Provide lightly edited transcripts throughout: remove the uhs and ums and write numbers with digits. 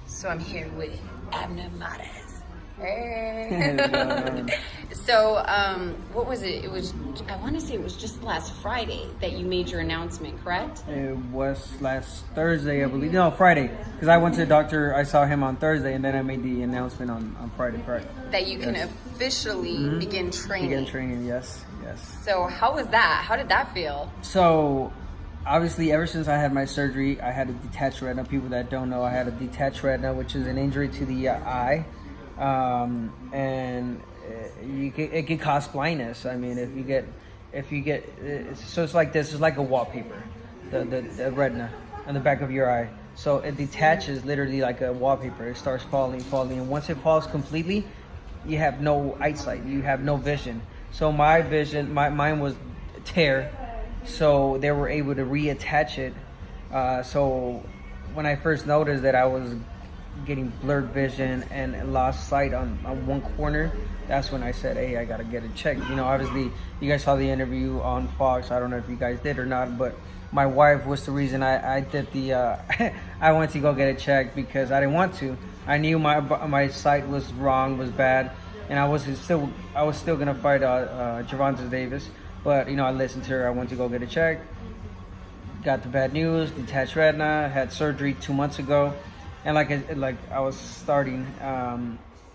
So I'm here with Abner. Hey. So, what was it? It was, I want to say it was just last Friday that you made your announcement, correct? It was last Thursday, I believe. No, Friday. Because I went to the doctor, I saw him on Thursday, and then I made the announcement on Friday. That you can officially begin training. Begin training, yes. So, how was that? How did that feel? So, obviously, ever since I had my surgery, I had a detached retina. People that don't know, I had a detached retina, which is an injury to the eye. And it can cause blindness. I mean, if you get, so it's like this. It's like a wallpaper, the retina on the back of your eye. So it detaches literally like a wallpaper. It starts falling, and once it falls completely, you have no eyesight. You have no vision. So my vision, mine was tear. So they were able to reattach it. So when I first noticed that I was getting blurred vision and lost sight on one corner, that's when I said, hey, I gotta get it checked. You know, obviously you guys saw the interview on Fox. I don't know if you guys did or not, but my wife was the reason I did the I went to go get it checked because I didn't want to. I knew my sight was wrong, was bad, and I was still gonna fight Gervonta Davis, but you know, I listened to her. I went to go get it checked, got the bad news, detached retina, had surgery 2 months ago. And like I was starting,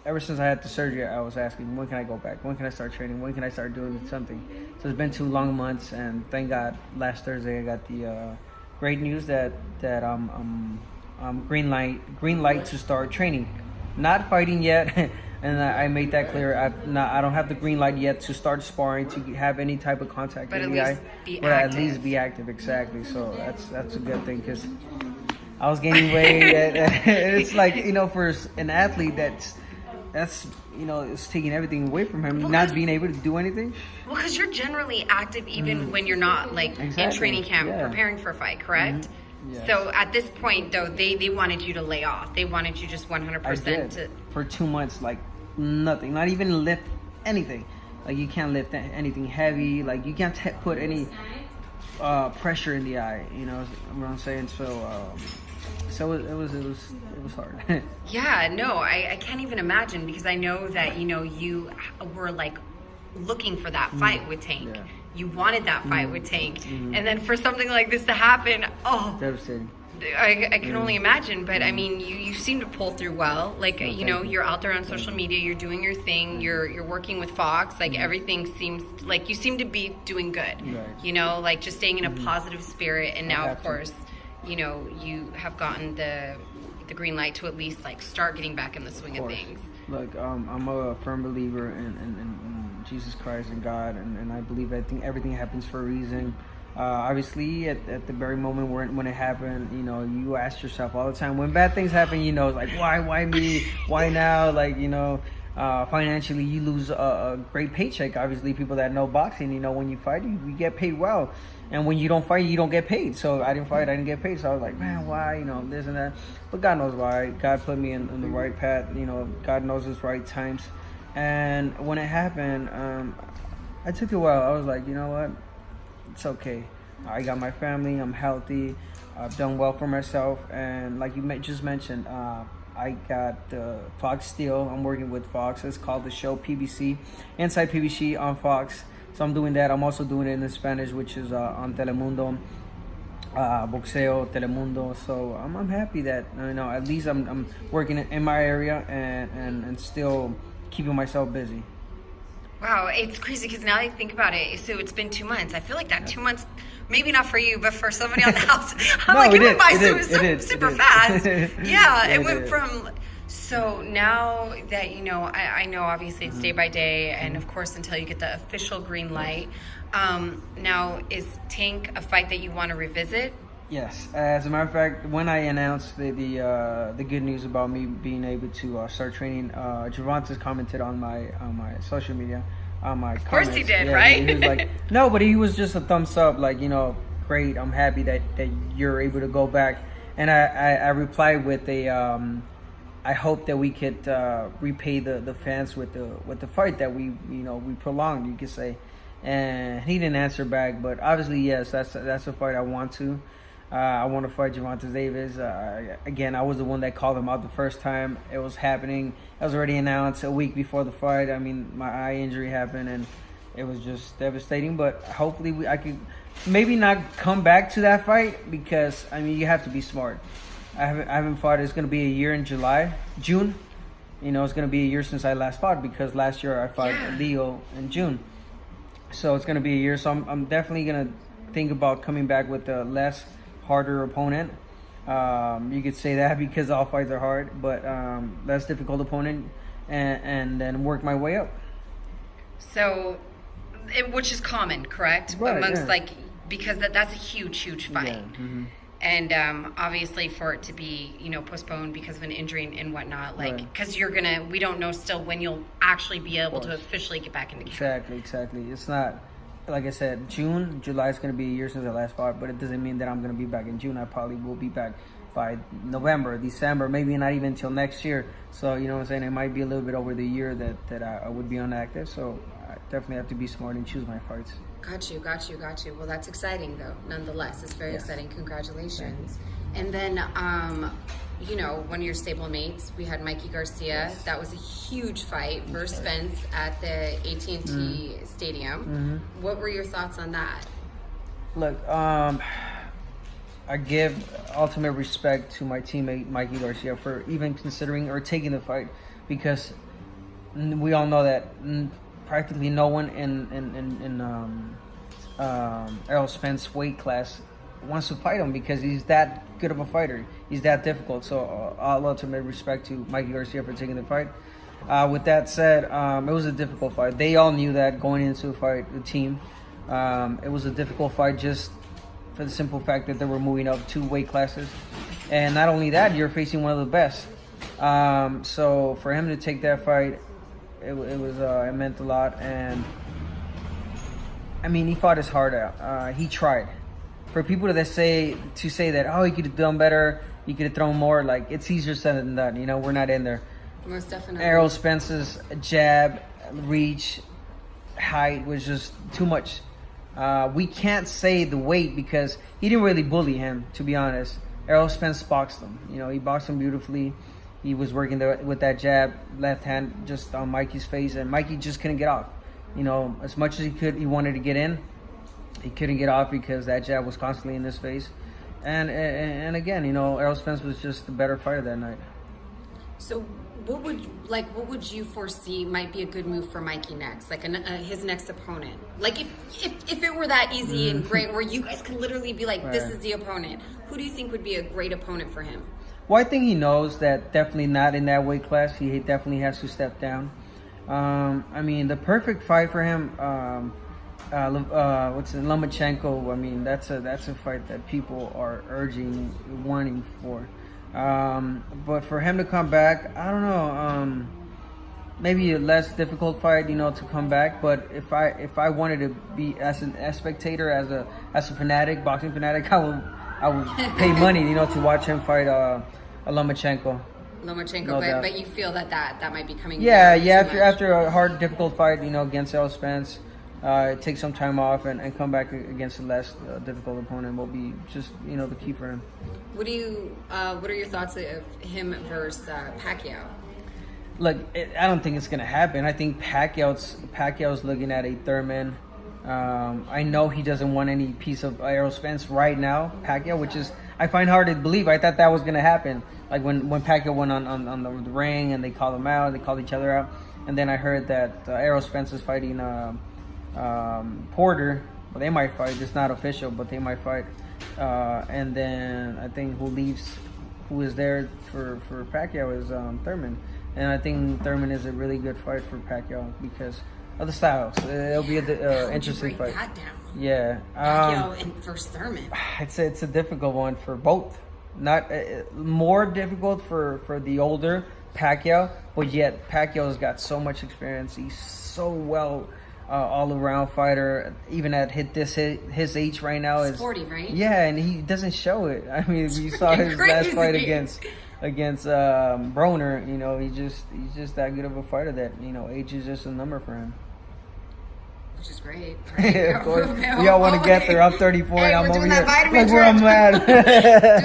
ever since I had the surgery, I was asking, when can I go back? When can I start training? When can I start doing something? So it's been 2 long months, and thank God, last Thursday I got the great news that green light to start training. Not fighting yet, and I made that clear. I don't have the green light yet to start sparring, to have any type of contact but in the eye. But at least be active, exactly. So that's a good thing because I was gaining weight. It's like, you know, for an athlete, that's you know, it's taking everything away from him, not being able to do anything. Well, because you're generally active even when you're not in training camp preparing for a fight, correct? Yes. So at this point, though, they wanted you to lay off. They wanted you just 100% to. For 2 months, like nothing, not even lift anything. Like you can't lift anything heavy. Like you can't put any pressure in the eye. You know what I'm saying? So it was hard. Yeah, no, I can't even imagine because I know that, you know, you were like looking for that fight with Tank. Yeah. You wanted that fight with Tank. And then for something like this to happen, devastating. I can only imagine, but I mean, you seem to pull through well. Like, you know, you're out there on social media, you're doing your thing, you're working with Fox. Like everything seems like you seem to be doing good. Right. You know, like just staying in a positive spirit. And now, of course, you know, you have gotten the green light to at least like start getting back in the swing of things. Look, I'm a firm believer in Jesus Christ and God, and I believe everything happens for a reason. Obviously, at the very moment when it happened, you know, you ask yourself all the time, when bad things happen, you know, it's like, why me? Why now? Like, you know, financially, you lose a great paycheck. Obviously, people that know boxing, you know, when you fight, you get paid well. And when you don't fight, you don't get paid. So I didn't fight, I didn't get paid. So I was like, man, why? You know, this and that. But God knows why. God put me in the right path. You know, God knows His right times. And when it happened, I took it well. I was like, you know what? It's okay. I got my family. I'm healthy. I've done well for myself. And like you just mentioned, I got Fox Steel. I'm working with Fox. It's called the show PBC, Inside PBC on Fox. So I'm doing that. I'm also doing it in Spanish, which is on Telemundo, Boxeo, Telemundo. So I'm happy that, you know, at least I'm working in my area and still keeping myself busy. Wow, it's crazy because now I think about it. So it's been 2 months. I feel like that 2 months, maybe not for you, but for somebody on the house. I'm like, it went by super fast. Yeah, it went from. So now that, you know, I know obviously it's day by day, and of course until you get the official green light. Now, is Tank a fight that you want to revisit? Yes. As a matter of fact, when I announced the good news about me being able to start training, Gervonta commented on my social media, on my comments. Of course he did, right? He was like, no, but he was just a thumbs up, like, you know, great. I'm happy that you're able to go back. And I replied with a I hope that we could repay the fans with the fight that we prolonged, you could say. And he didn't answer back, but obviously yes, that's a fight I want to. I want to fight Gervonta Davis. Again, I was the one that called him out the first time it was happening. It was already announced a week before the fight. I mean, my eye injury happened, and it was just devastating. But hopefully, I could maybe not come back to that fight because, I mean, you have to be smart. I haven't fought. It's going to be a year in June. You know, it's going to be a year since I last fought because last year I fought Leo in June. So it's going to be a year. So I'm definitely going to think about coming back with a less harder opponent. You could say that because all fights are hard, but less difficult opponent, and then work my way up. So, which is common, correct? Right, amongst because that's a huge fight. Yeah. Mm-hmm. And obviously for it to be, postponed because of an injury and whatnot, because we don't know still when you'll actually be able to officially get back into camp. Exactly. It's not, like I said, July is going to be a year since I last fought, but it doesn't mean that I'm going to be back in June. I probably will be back by November, December, maybe not even until next year. So, you know what I'm saying? It might be a little bit over the year that I would be inactive. So I definitely have to be smart and choose my fights. Got you. Well, that's exciting, though. Nonetheless, it's very exciting. Congratulations. And then, one of your stablemates, we had Mikey Garcia. Yes. That was a huge fight versus Spence at the AT&T Stadium. Mm-hmm. What were your thoughts on that? Look, I give ultimate respect to my teammate Mikey Garcia for even considering or taking the fight, because we all know that practically no one in Errol Spence weight class wants to fight him because he's that good of a fighter. He's that difficult. So all ultimate respect to Mikey Garcia for taking the fight. With that said, it was a difficult fight. They all knew that going into the fight, the team. It was a difficult fight just for the simple fact that they were moving up 2 weight classes. And not only that, you're facing one of the best. So for him to take that fight, it meant a lot. And I mean, he fought his heart out. He tried. For people that say that, oh, he could have done better, he could have thrown more, like, it's easier said than done. You know, we're not in there. Most definitely. Errol Spence's jab, reach, height was just too much. We can't say the weight because he didn't really bully him, to be honest. Errol Spence boxed him. You know, he boxed him beautifully. He was working with that jab, left hand, just on Mikey's face, and Mikey just couldn't get off. You know, as much as he could, he wanted to get in. He couldn't get off because that jab was constantly in his face. And again, you know, Errol Spence was just the better fighter that night. So what would you foresee might be a good move for Mikey next? Like his next opponent? Like if it were that easy and great where you guys could literally be like, this is the opponent. Who do you think would be a great opponent for him? Well, I think he knows that definitely not in that weight class. He definitely has to step down. I mean, the perfect fight for him, Lomachenko. I mean, that's a fight that people are wanting for. But for him to come back, I don't know. Maybe a less difficult fight, you know, to come back. But if I wanted to be as a spectator, as a fanatic, boxing fanatic, I would pay money, you know, to watch him fight a Lomachenko. No, but you feel that might be coming. Yeah. After a hard, difficult fight, you know, against Errol Spence, take some time off and come back against a less difficult opponent will be just, you know, the key for him. What are your thoughts of him versus Pacquiao? Look, I don't think it's gonna happen. I think Pacquiao's looking at a Thurman. I know he doesn't want any piece of Errol Spence right now, Pacquiao, which is I find hard to believe. I thought that was gonna happen. Like when Pacquiao went on the ring and they called him out, they called each other out, and then I heard that Errol Spence is fighting Porter. Well, they might fight. It's not official, but they might fight. And then I think who is there for Pacquiao is Thurman. And I think Thurman is a really good fight for Pacquiao because of the styles. It'll be an interesting fight. That down? Yeah. Pacquiao and versus Thurman. It's a difficult one for both. Not more difficult for the older Pacquiao, but yet Pacquiao's got so much experience. He's so well all-around fighter. Even at his age right now is 40, right? Yeah, and he doesn't show it. I mean, you saw his last fight against Broner. You know, he's just that good of a fighter that, you know, age is just a number for him. Which is great. Right? Of course. We all want to get there. I'm 34 and I'm over here. Like where I'm at. Doing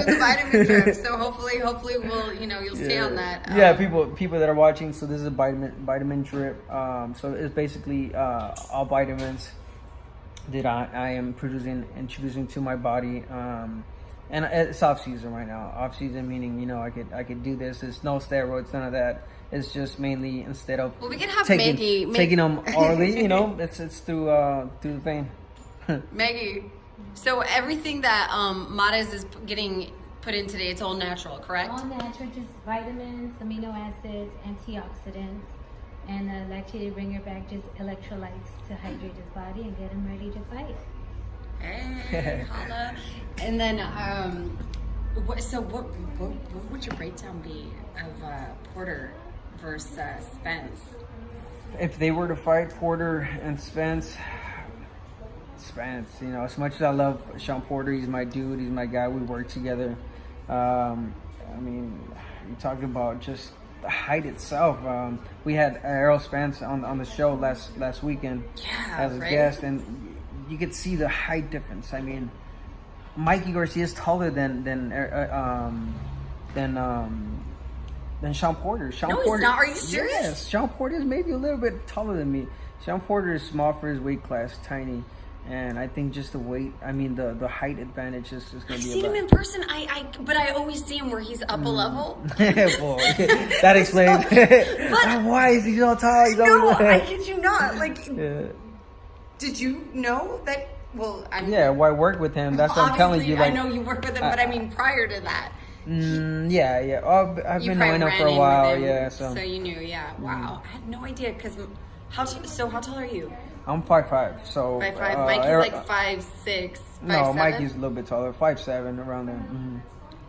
the vitamin drip. So hopefully we'll, you'll stay on that. Yeah, people that are watching. So this is a vitamin drip. So it's basically all vitamins that I am introducing to my body. And it's off season right now. Off season meaning, I could do this. There's no steroids, none of that. It's just mainly instead of we can have taking them orally, it's through the vein. Maggie, so everything that Mares is getting put in today, it's all natural, correct? All natural, just vitamins, amino acids, antioxidants, and lactated ringer back, just electrolytes to hydrate his body and get him ready to fight. Hey, holla. And then, what would your breakdown be of Porter versus Spence? If they were to fight Porter and Spence, as much as I love Sean Porter, he's my dude, he's my guy, we work together. You talking about just the height itself. We had Errol Spence on the show last weekend as a guest, and you could see the height difference. I mean, Mikey Garcia is taller than Sean Porter. No, he's not. Are you serious? Yes, Sean Porter is maybe a little bit taller than me. Sean Porter is small for his weight class, tiny, and I think just the weight. I mean, the height advantage is going to be. I've seen him in person. But I always see him where he's up a level. Well, that explains. Why is he so tall? No, I kid you not. Did you know that? Well, why work with him? That's what I'm telling you. I know you work with him, but I mean prior to that. Yeah. Oh, I've been knowing him for a while. Yeah, so you knew. Yeah. Wow. I had no idea because how tall are you? I'm 5'5". So 5'5". Mikey's like 5'6". 5'7"? No, Mikey's a little bit taller, 5'7", around there. Mm-hmm.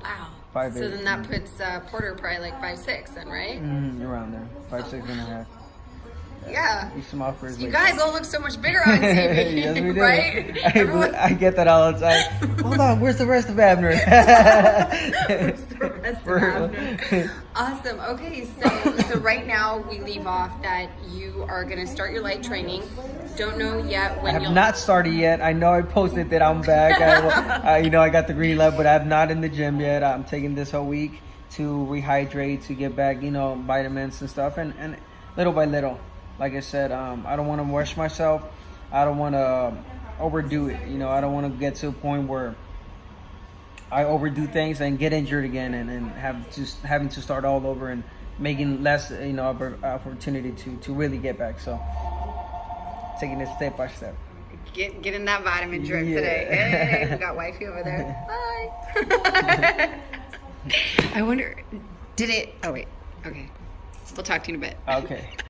Wow. 5'8". So then that puts Porter probably like 5'6", then, right? Around there, 5'6" and a half. Yeah. He's small for his weight. You guys all look so much bigger on TV, yes, we do. right? I get that all the time. Hold on, where's the rest of Abner? Where's the rest of Abner? Awesome. Okay, so right now we leave off that you are going to start your light training. Don't know yet when I have not started yet. I know I posted that I'm back. I got the green light, but I'm not in the gym yet. I'm taking this whole week to rehydrate, to get back, vitamins and stuff, and little by little. Like I said, I don't want to rush myself. I don't want to overdo it. I don't want to get to a point where I overdo things and get injured again and having to start all over and making less, opportunity to really get back. So taking it step by step. Getting that vitamin drip today. Hey, we got wifey over there. Bye. I wonder, did it? Oh wait. Okay, we'll talk to you in a bit. Okay.